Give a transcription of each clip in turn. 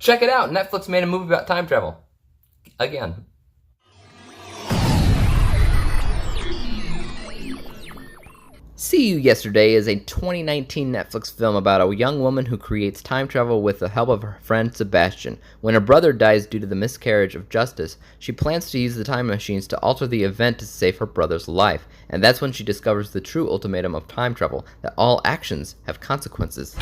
Check it out, Netflix made a movie about time travel. Again. See You Yesterday is a 2019 Netflix film about a young woman who creates time travel with the help of her friend Sebastian. When her brother dies due to the miscarriage of justice, she plans to use the time machines to alter the event to save her brother's life. And that's when she discovers the true ultimatum of time travel, that all actions have consequences.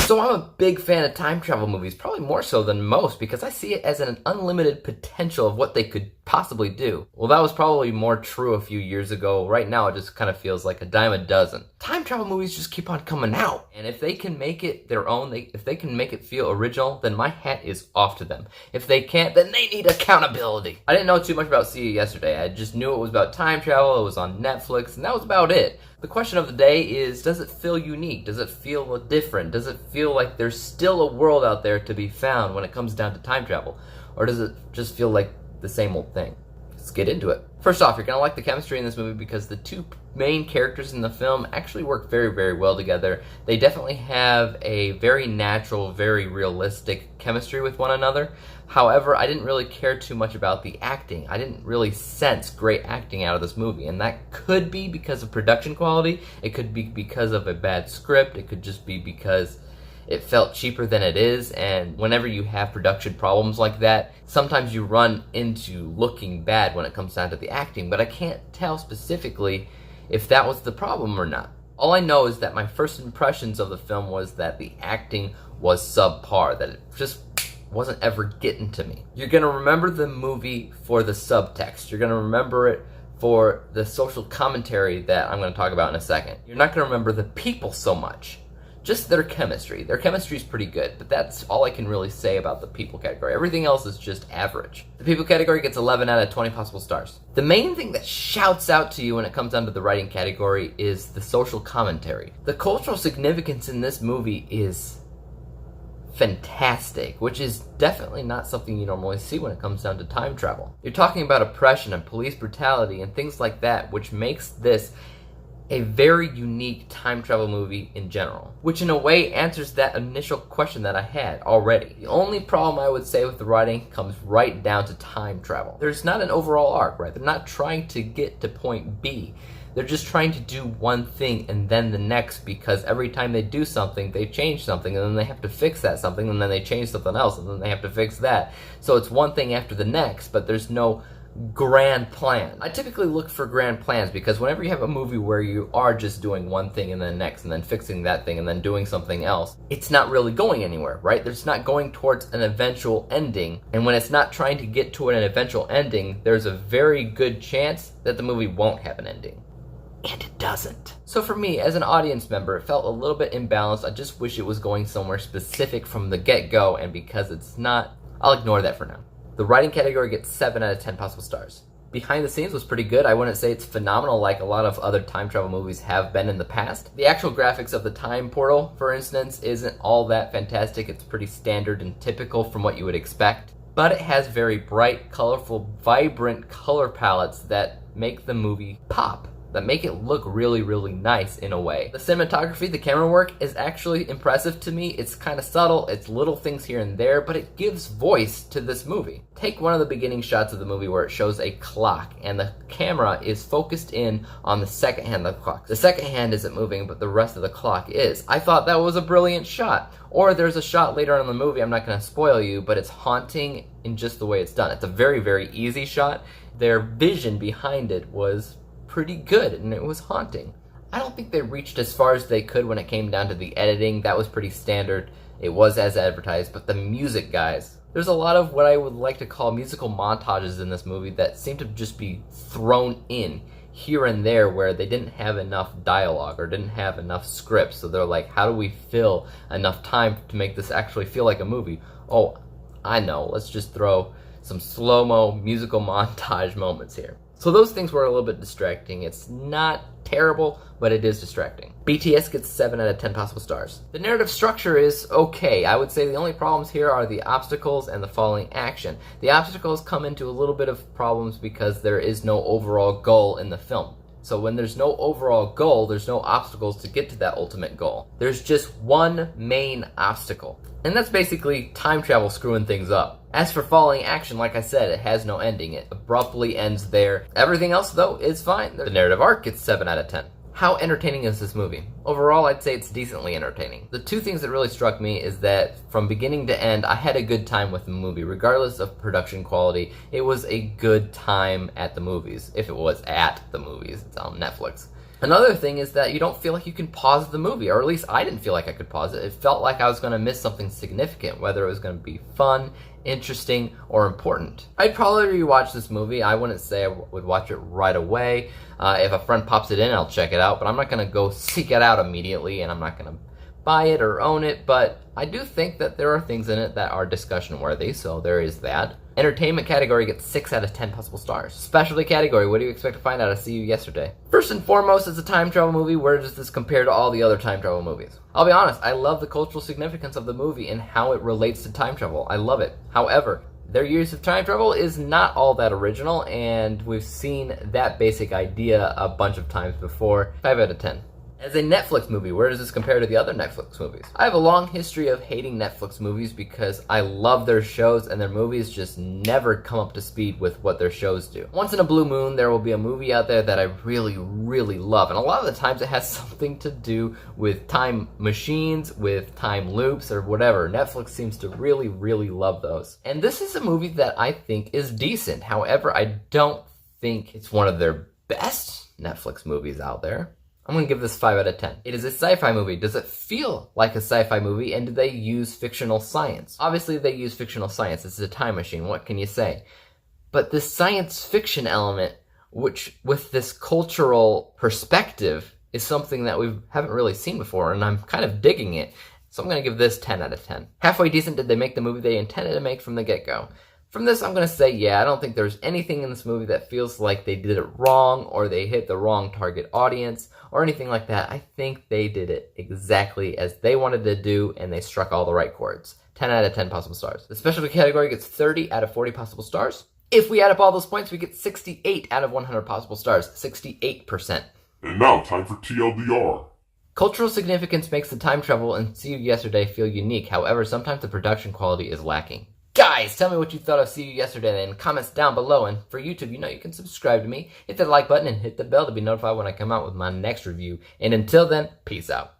So I'm a big fan of time travel movies, probably more so than most, because I see it as an unlimited potential of what they could possibly do. Well, that was probably more true a few years ago. Right now, it just kind of feels like a dime a dozen. Time travel movies just keep on coming out. And if they can make it their own, if they can make it feel original, then my hat is off to them. If they can't, then they need accountability. I didn't know too much about See You Yesterday. I just knew it was about time travel, it was on Netflix, and that was about it. The question of the day is, does it feel unique? Does it feel different? Does it feel like there's still a world out there to be found when it comes down to time travel? Or does it just feel like the same old thing? Let's get into it. First off, you're going to like the chemistry in this movie because the two main characters in the film actually work very, very well together. They definitely have a very natural, very realistic chemistry with one another. However, I didn't really care too much about the acting. I didn't really sense great acting out of this movie, and that could be because of production quality. It could be because of a bad script. It could just be because it felt cheaper than it is, and whenever you have production problems like that, sometimes you run into looking bad when it comes down to the acting, but I can't tell specifically if that was the problem or not. All I know is that my first impressions of the film was that the acting was subpar, that it just wasn't ever getting to me. You're gonna remember the movie for the subtext. You're gonna remember it for the social commentary that I'm gonna talk about in a second. You're not gonna remember the people so much. Just their chemistry. Their chemistry is pretty good, but that's all I can really say about the people category. Everything else is just average. The people category gets 11 out of 20 possible stars. The main thing that shouts out to you when it comes down to the writing category is the social commentary. The cultural significance in this movie is fantastic, which is definitely not something you normally see when it comes down to time travel. You're talking about oppression and police brutality and things like that, which makes this a very unique time travel movie in general, which in a way answers that initial question that I had already. The only problem I would say with the writing comes right down to time travel. There's not an overall arc, right? They're not trying to get to point B. They're just trying to do one thing and then the next, because every time they do something, they change something, and then they have to fix that something, and then they change something else, and then they have to fix that. So it's one thing after the next, but there's no grand plan. I typically look for grand plans because whenever you have a movie where you are just doing one thing and then next and then fixing that thing and then doing something else, it's not really going anywhere, right? It's not going towards an eventual ending. And when it's not trying to get to an eventual ending, there's a very good chance that the movie won't have an ending. And it doesn't. So for me, as an audience member, it felt a little bit imbalanced. I just wish it was going somewhere specific from the get-go, and because it's not, I'll ignore that for now. The writing category gets 7 out of 10 possible stars. Behind the scenes was pretty good. I wouldn't say it's phenomenal like a lot of other time travel movies have been in the past. The actual graphics of the time portal, for instance, isn't all that fantastic. It's pretty standard and typical from what you would expect. But it has very bright, colorful, vibrant color palettes that make the movie pop, that make it look really, really nice in a way. The cinematography, the camera work is actually impressive to me. It's kind of subtle, it's little things here and there, but it gives voice to this movie. Take one of the beginning shots of the movie where it shows a clock and the camera is focused in on the second hand of the clock. The second hand isn't moving, but the rest of the clock is. I thought that was a brilliant shot. Or there's a shot later on in the movie, I'm not gonna spoil you, but it's haunting in just the way it's done. It's a very, very easy shot. Their vision behind it was pretty good, and it was haunting. I don't think they reached as far as they could when it came down to the editing. That was pretty standard. It was as advertised, but the music, guys. There's a lot of what I would like to call musical montages in this movie that seem to just be thrown in here and there where they didn't have enough dialogue or didn't have enough script. So they're like, how do we fill enough time to make this actually feel like a movie? Oh, I know. Let's just throw some slow-mo musical montage moments here. So those things were a little bit distracting. It's not terrible, but it is distracting. BTS gets 7 out of 10 possible stars. The narrative structure is okay. I would say the only problems here are the obstacles and the following action. The obstacles come into a little bit of problems because there is no overall goal in the film. So when there's no overall goal, there's no obstacles to get to that ultimate goal. There's just one main obstacle. And that's basically time travel screwing things up. As for Falling Action, like I said, it has no ending. It abruptly ends there. Everything else, though, is fine. The narrative arc gets 7 out of 10. How entertaining is this movie? Overall, I'd say it's decently entertaining. The two things that really struck me is that from beginning to end, I had a good time with the movie. Regardless of production quality, it was a good time at the movies. If it was at the movies, it's on Netflix. Another thing is that you don't feel like you can pause the movie, or at least I didn't feel like I could pause it. It felt like I was going to miss something significant, whether it was going to be fun, interesting, or important. I'd probably rewatch this movie. I wouldn't say I would watch it right away. If a friend pops it in, I'll check it out, but I'm not going to go seek it out immediately, and I'm not going to buy it or own it, but I do think that there are things in it that are discussion worthy, so there is that. Entertainment category gets 6 out of 10 possible stars. Specialty category, what do you expect to find out of See You Yesterday? First and foremost, it's a time travel movie. Where does this compare to all the other time travel movies? I'll be honest, I love the cultural significance of the movie and how it relates to time travel. I love it. However, their use of time travel is not all that original, and we've seen that basic idea a bunch of times before. 5 out of 10. As a Netflix movie, where does this compare to the other Netflix movies? I have a long history of hating Netflix movies because I love their shows and their movies just never come up to speed with what their shows do. Once in a blue moon, there will be a movie out there that I really, really love. And a lot of the times it has something to do with time machines, with time loops, or whatever. Netflix seems to really, really love those. And this is a movie that I think is decent. However, I don't think it's one of their best Netflix movies out there. I'm going to give this 5 out of 10. It is a sci-fi movie. Does it feel like a sci-fi movie, and do they use fictional science? Obviously, they use fictional science. This is a time machine. What can you say? But this science fiction element, which with this cultural perspective, is something that we haven't really seen before, and I'm kind of digging it. So I'm going to give this 10 out of 10. Halfway decent. Did they make the movie they intended to make from the get-go? From this, I'm going to say, yeah, I don't think there's anything in this movie that feels like they did it wrong or they hit the wrong target audience or anything like that. I think they did it exactly as they wanted to do, and they struck all the right chords. 10 out of 10 possible stars. The specialty category gets 30 out of 40 possible stars. If we add up all those points, we get 68 out of 100 possible stars. 68%. And now, time for TLDR. Cultural significance makes the time travel in See You Yesterday feel unique. However, sometimes the production quality is lacking. Guys, tell me what you thought of See You Yesterday in the comments down below. And for YouTube, you know you can subscribe to me, hit that like button, and hit the bell to be notified when I come out with my next review. And until then, peace out.